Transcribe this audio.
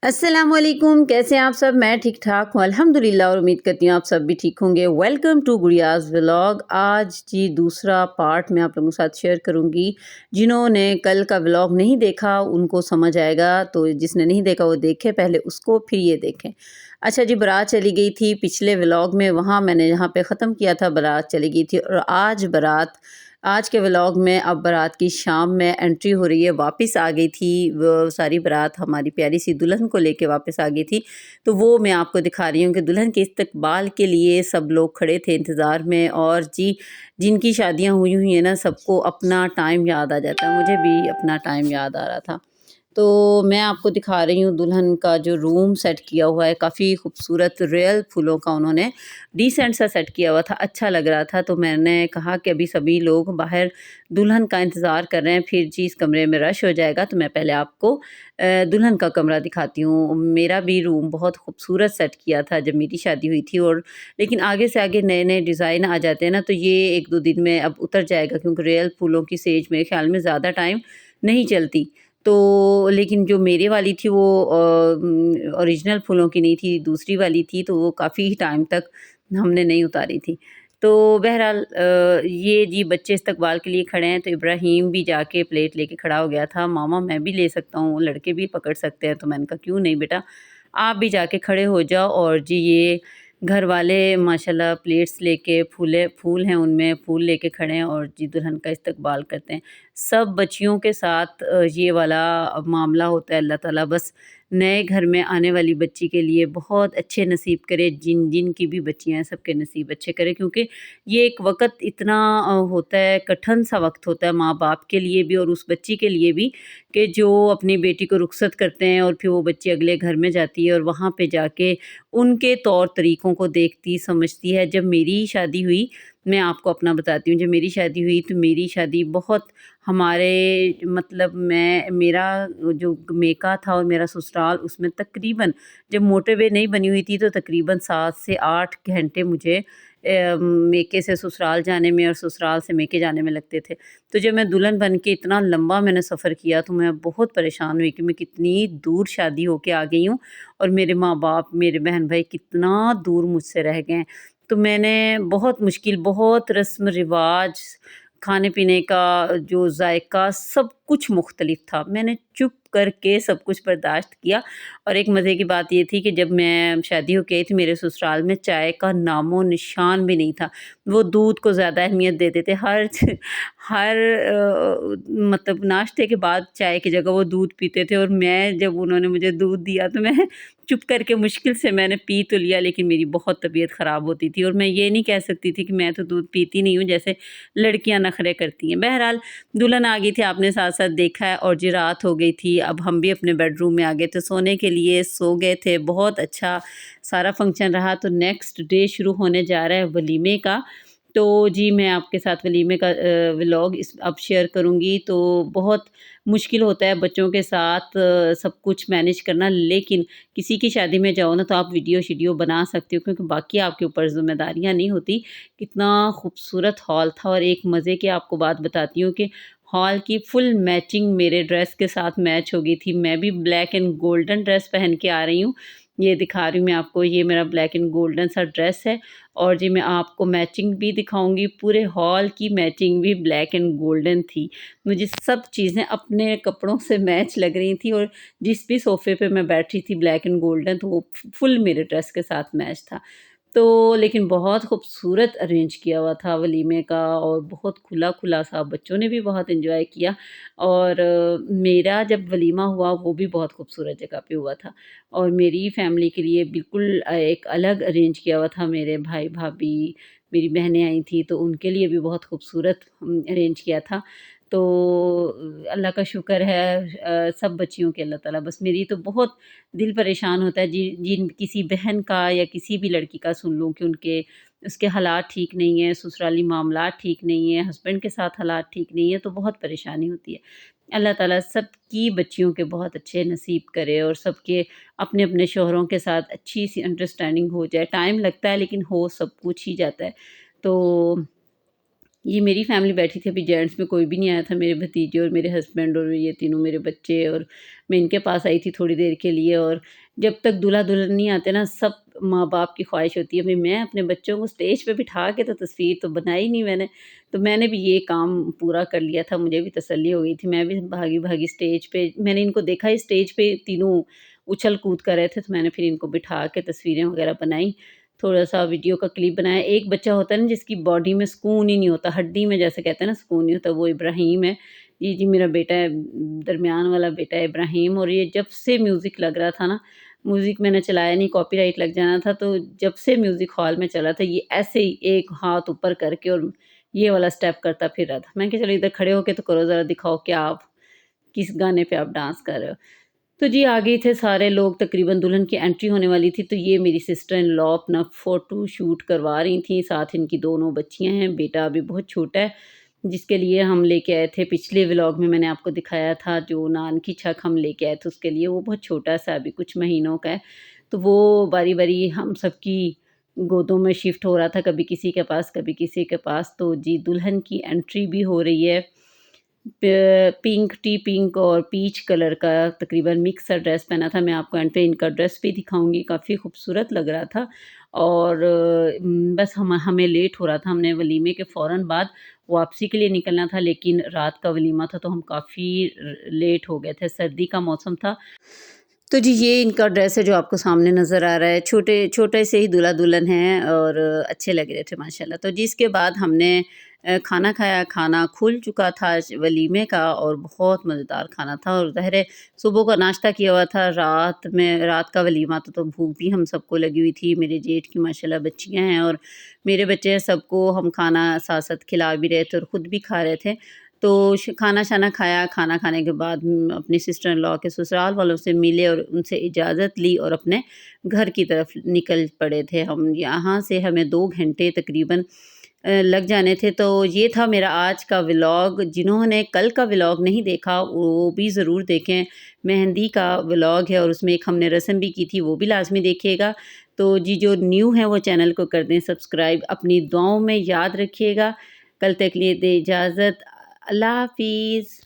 السلام علیکم، کیسے ہیں آپ سب؟ میں ٹھیک ٹھاک ہوں الحمدللہ، اور امید کرتی ہوں آپ سب بھی ٹھیک ہوں گے۔ Welcome to Guriya's vlog. آج جی دوسرا پارٹ میں آپ لوگوں کے ساتھ شیئر کروں گی۔ جنہوں نے کل کا ولاگ نہیں دیکھا ان کو سمجھ آئے گا، تو جس نے نہیں دیکھا وہ دیکھے پہلے اس کو، پھر یہ دیکھیں۔ اچھا جی، بارات چلی گئی تھی پچھلے ولاگ میں، وہاں میں نے جہاں پہ ختم کیا تھا بارات چلی گئی تھی، اور آج کے ولاگ میں اب بارات کی شام میں انٹری ہو رہی ہے، واپس آ گئی تھی وہ ساری بارات، ہماری پیاری سی دلہن کو لے کے واپس آ گئی تھی۔ تو وہ میں آپ کو دکھا رہی ہوں کہ دلہن کے استقبال کے لیے سب لوگ کھڑے تھے انتظار میں، اور جی جن کی شادیاں ہوئی ہیں نا، سب کو اپنا ٹائم یاد آ جاتا ہے، مجھے بھی اپنا ٹائم یاد آ رہا تھا۔ تو میں آپ کو دکھا رہی ہوں دلہن کا جو روم سیٹ کیا ہوا ہے، کافی خوبصورت ریئل پھولوں کا انہوں نے ڈیسنٹ سا سیٹ کیا ہوا تھا، اچھا لگ رہا تھا۔ تو میں نے کہا کہ ابھی سبھی لوگ باہر دلہن کا انتظار کر رہے ہیں، پھر جی اس کمرے میں رش ہو جائے گا، تو میں پہلے آپ کو دلہن کا کمرہ دکھاتی ہوں۔ میرا بھی روم بہت خوبصورت سیٹ کیا تھا جب میری شادی ہوئی تھی، اور لیکن آگے سے آگے نئے نئے ڈیزائن آ جاتے ہیں نا، تو یہ ایک دو دن میں اب اتر جائے گا، کیونکہ ریئل پھولوں کی سیج میرے خیال میں زیادہ ٹائم نہیں چلتی۔ تو لیکن جو میرے والی تھی وہ اوریجنل پھولوں کی نہیں تھی، دوسری والی تھی، تو وہ کافی ٹائم تک ہم نے نہیں اتاری تھی۔ تو بہرحال یہ جی بچے استقبال کے لیے کھڑے ہیں، تو ابراہیم بھی جا کے پلیٹ لے کے کھڑا ہو گیا تھا۔ ماما میں بھی لے سکتا ہوں، لڑکے بھی پکڑ سکتے ہیں، تو میں نے کہا کیوں نہیں بیٹا، آپ بھی جا کے کھڑے ہو جاؤ۔ اور جی یہ گھر والے ماشاءاللہ پلیٹس لے کے، پھول ہیں ان میں، پھول لے کے کھڑے ہیں، اور جی دلہن کا استقبال کرتے ہیں۔ سب بچیوں کے ساتھ یہ والا معاملہ ہوتا ہے۔ اللہ تعالیٰ بس نئے گھر میں آنے والی بچی کے لیے بہت اچھے نصیب کرے، جن کی بھی بچیاں ہیں سب کے نصیب اچھے کرے، کیونکہ یہ ایک وقت اتنا ہوتا ہے، کٹھن سا وقت ہوتا ہے ماں باپ کے لیے بھی اور اس بچی کے لیے بھی، کہ جو اپنی بیٹی کو رخصت کرتے ہیں، اور پھر وہ بچی اگلے گھر میں جاتی ہے، اور وہاں پہ جا کے ان کے طور طریقوں کو دیکھتی سمجھتی ہے۔ جب میری شادی ہوئی، میں آپ کو اپنا بتاتی ہوں، جب میری شادی ہوئی تو میری شادی بہت ہمارے مطلب میرا جو میکا تھا اور میرا سسرال، اس میں تقریباً جب موٹر وے نہیں بنی ہوئی تھی تو تقریباً 7 سے 8 گھنٹے مجھے میکے سے سسرال جانے میں اور سسرال سے میکے جانے میں لگتے تھے۔ تو جب میں دلہن بن کے اتنا لمبا میں نے سفر کیا تو میں بہت پریشان ہوئی کہ میں کتنی دور شادی ہو کے آ گئی ہوں، اور میرے ماں باپ، میرے بہن بھائی کتنا دور مجھ سے رہ گئے ہیں۔ تو میں نے بہت مشکل، بہت رسم رواج، کھانے پینے کا جو ذائقہ سب کچھ مختلف تھا، میں نے چپ کر کے سب کچھ برداشت کیا۔ اور ایک مزے کی بات یہ تھی کہ جب میں شادی ہو کے آئی تھی، میرے سسرال میں چائے کا نام و نشان بھی نہیں تھا۔ وہ دودھ کو زیادہ اہمیت دیتے تھے، ہر مطلب ناشتے کے بعد چائے کی جگہ وہ دودھ پیتے تھے، اور میں جب انہوں نے مجھے دودھ دیا تو میں چپ کر کے مشکل سے میں نے پی تو لیا، لیکن میری بہت طبیعت خراب ہوتی تھی، اور میں یہ نہیں کہہ سکتی تھی کہ میں تو دودھ پیتی نہیں ہوں جیسے لڑکیاں نخرے کرتی ہیں۔ بہرحال دلہن آ گئی تھی، آپ نے ساتھ ساتھ دیکھا ہے، اور جی رات ہو گئی تھی، اب ہم بھی اپنے بیڈ روم میں آ گئے تھے سونے کے لیے، سو گئے تھے۔ بہت اچھا سارا فنکشن رہا۔ تو نیکسٹ ڈے شروع ہونے جا رہا ہے ولیمے کا۔ تو جی میں آپ کے ساتھ ولیمے کا ولاگ اب شیئر کروں گی۔ تو بہت مشکل ہوتا ہے بچوں کے ساتھ سب کچھ مینیج کرنا، لیکن کسی کی شادی میں جاؤ نا تو آپ ویڈیو شیڈیو بنا سکتے ہو، کیونکہ باقی آپ کے اوپر ذمہ داریاں نہیں ہوتی۔ کتنا خوبصورت ہال تھا، اور ایک مزے کی آپ کو بات بتاتی ہوں کہ ہال کی فل میچنگ میرے ڈریس کے ساتھ میچ ہو گئی تھی۔ میں بھی بلیک اینڈ گولڈن ڈریس پہن کے آ رہی ہوں، یہ دکھا رہی ہوں میں آپ کو، یہ میرا بلیک اینڈ گولڈن سا ڈریس ہے، اور جی میں آپ کو میچنگ بھی دکھاؤں گی، پورے ہال کی میچنگ بھی بلیک اینڈ گولڈن تھی۔ مجھے سب چیزیں اپنے کپڑوں سے میچ لگ رہی تھیں، اور جس بھی صوفے پہ میں بیٹھی تھی بلیک اینڈ گولڈن، تو وہ فل میرے ڈریس کے ساتھ میچ تھا۔ تو لیکن بہت خوبصورت ارینج کیا ہوا تھا ولیمے کا، اور بہت کھلا کھلا سا، بچوں نے بھی بہت انجوائے کیا۔ اور میرا جب ولیمہ ہوا وہ بھی بہت خوبصورت جگہ پہ ہوا تھا، اور میری فیملی کے لیے بالکل ایک الگ ارینج کیا ہوا تھا۔ میرے بھائی بھابھی، میری بہنیں آئی تھیں، تو ان کے لیے بھی بہت خوبصورت ارینج کیا تھا۔ تو اللہ کا شکر ہے سب بچیوں کے، اللہ تعالیٰ بس میری تو بہت دل پریشان ہوتا ہے جن کسی بہن کا یا کسی بھی لڑکی کا سن لوں کہ اس کے حالات ٹھیک نہیں ہیں، سسرالی معاملات ٹھیک نہیں ہیں، ہسبینڈ کے ساتھ حالات ٹھیک نہیں ہیں، تو بہت پریشانی ہوتی ہے۔ اللہ تعالیٰ سب کی بچیوں کے بہت اچھے نصیب کرے، اور سب کے اپنے اپنے شوہروں کے ساتھ اچھی سی انڈرسٹینڈنگ ہو جائے۔ ٹائم لگتا ہے لیکن ہو سب کچھ ہی جاتا ہے۔ تو یہ میری فیملی بیٹھی تھی، ابھی جینٹس میں کوئی بھی نہیں آیا تھا، میرے بھتیجے اور میرے ہسبینڈ اور یہ تینوں میرے بچے، اور میں ان کے پاس آئی تھی تھوڑی دیر کے لیے۔ اور جب تک دولہا دلہن نہیں آتے نا، سب ماں باپ کی خواہش ہوتی ہے ابھی میں اپنے بچوں کو اسٹیج پہ بٹھا کے تو تصویر تو بنائی نہیں میں نے، تو میں نے بھی یہ کام پورا کر لیا تھا، مجھے بھی تسلی ہو گئی تھی، میں بھی بھاگی بھاگی اسٹیج پہ، میں نے ان کو دیکھا ہی اسٹیج پہ تینوں اچھل کود کر رہے تھے، تو میں نے پھر ان کو بٹھا کے تصویریں وغیرہ بنائیں، تھوڑا سا ویڈیو کا کلپ بنایا۔ ایک بچہ ہوتا ہے نا جس کی باڈی میں سکون ہی نہیں ہوتا، ہڈی میں جیسے کہتے ہیں نا سکون نہیں ہوتا، وہ ابراہیم ہے، جی میرا بیٹا ہے، درمیان والا بیٹا ہے ابراہیم۔ اور یہ جب سے میوزک لگ رہا تھا نا، میوزک میں نے چلایا نہیں، کاپی رائٹ لگ جانا تھا، تو جب سے میوزک ہال میں چلا تھا یہ ایسے ہی ایک ہاتھ اوپر کر کے اور یہ والا سٹیپ کرتا پھر رہا تھا۔ میں کہ چلو ادھر کھڑے ہو کے تو کرو، ذرا دکھاؤ کیا آپ کس گانے پہ آپ ڈانس کر رہے ہو۔ تو جی آگے تھے سارے لوگ، تقریباً دلہن کی انٹری ہونے والی تھی، تو یہ میری سسٹر ان لا اپنا فوٹو شوٹ کروا رہی تھیں، ساتھ ان کی دونوں بچیاں ہیں، بیٹا ابھی بہت چھوٹا ہے جس کے لیے ہم لے کے آئے تھے پچھلے ولاگ میں نے آپ کو دکھایا تھا، جو نان کی چھک ہم لے کے آئے تھے اس کے لیے، وہ بہت چھوٹا سا ابھی کچھ مہینوں کا ہے، تو وہ باری باری ہم سب کی گودوں میں شفٹ ہو رہا تھا، کبھی کسی کے پاس کبھی کسی کے پاس۔ تو جی دلہن کی انٹری بھی ہو رہی ہے، پنک ٹی پنک اور پیچ کلر کا تقریباً مکس سا ڈریس پہنا تھا، میں آپ کو اینڈ پہ ان کا ڈریس بھی دکھاؤں گی، کافی خوبصورت لگ رہا تھا۔ اور بس ہمیں لیٹ ہو رہا تھا، ہم نے ولیمے کے فوراً بعد واپسی کے لیے نکلنا تھا، لیکن رات کا ولیمہ تھا تو ہم کافی لیٹ ہو گئے تھے، سردی کا موسم تھا۔ تو جی یہ ان کا ڈریس ہے جو آپ کو سامنے نظر آ رہا ہے، چھوٹے سے ہی دلہا دلہن ہیں اور اچھے لگ رہے تھے ماشاءاللہ۔ تو جی اس کے بعد ہم نے کھانا کھایا، کھانا کھل چکا تھا ولیمے کا اور بہت مزیدار کھانا تھا، اور ظاہر ہے صبح کا ناشتہ کیا ہوا تھا، رات کا ولیمہ تو بھوک بھی ہم سب کو لگی ہوئی تھی، میرے جیٹھ کی ماشاءاللہ بچیاں ہیں اور میرے بچے ہیں، سب کو ہم کھانا ساتھ ساتھ کھلا بھی رہے تھے اور خود بھی کھا رہے تھے۔ تو کھانا شانا کھایا، کھانا کھانے کے بعد اپنی سسٹر ان لا کے سسرال والوں سے ملے اور ان سے اجازت لی اور اپنے گھر کی طرف نکل پڑے تھے ہم، یہاں سے ہمیں 2 گھنٹے تقریباً لگ جانے تھے۔ تو یہ تھا میرا آج کا ولاگ، جنہوں نے کل کا ولاگ نہیں دیکھا وہ بھی ضرور دیکھیں، مہندی کا ولاگ ہے اور اس میں ایک ہم نے رسم بھی کی تھی، وہ بھی لازمی دیکھیے گا۔ تو جی جو نیو ہیں وہ چینل کو کر دیں سبسکرائب، اپنی دعاؤں میں یاد رکھیے گا۔ کل تک لیے دے اجازت، اللہ حافظ۔